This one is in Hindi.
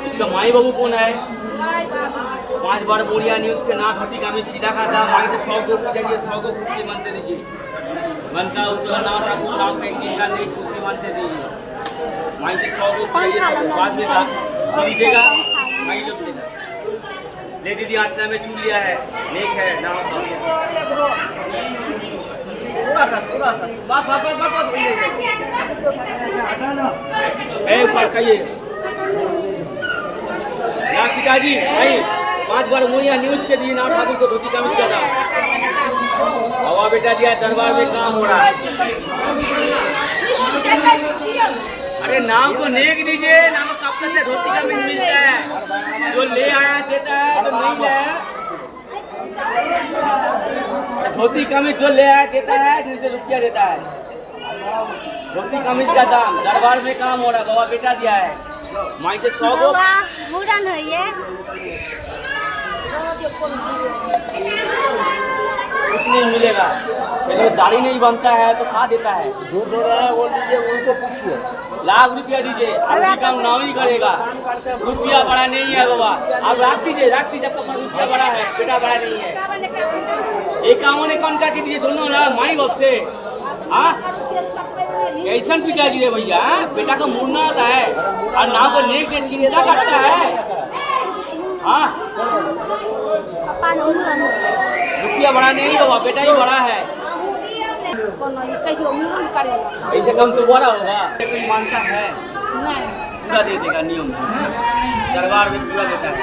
इसका माई बाबू कौन है? 5 बार बोलिया न्यूज़ के नाम हटी का सीधा खाता माई से 100 को पूछेंगे 100 को खुशी मानते दीजिए। बनता उतना नाम रखो नाम कहेंगे नहीं खुशी मानते दीजिए। माई से 100 को बाद में दीजिएगा माई लोग देगा। ले दीदी आचना में चूल लिया है नेक है नाम थोड़ा सा बात खाइए पिताजी भाई 5 बार मुड़िया न्यूज़ के दिए नाम ठाकुर को धोती कमीज का था। हवा बेटा दिया दरबार में काम हो रहा है। अरे नाम को नेक दीजिए नाम कब तक से धोती कमीज मिलता है जो ले आया देता है तो नहीं है। धोती कमीज जो ले आया देता है नीचे रुपया देता है। धोती कमीज का दाम दरबार में काम हो रहा है। बाबा बेटा दिया है माई से 100 को मुड़न है ये कुछ नहीं मिलेगा। चलिए दाढ़ी नहीं बनता है तो खा देता है। जो दो रहा है वो लीजिए उनको पूछिए। लाख रुपया दीजिए आपकी काम नाम ही करेगा। रुपया बड़ा नहीं है बाबा आप रख दीजिए जब तक रुपया बड़ा है बेटा बड़ा नहीं है। 51 अकाउंट का दीजिए दोनों माई बाप से। हाँ कैसा पिताजी रे भैया बेटा का मुड़ना आता है और नाम को नेक के चिंता करता है। हाँ रुपया बड़ा नहीं होगा बेटा ही बड़ा है। ऐसे कम तो बड़ा होगा कोई मानता है पूरा दे देगा नियम दरबार में पूरा देता है।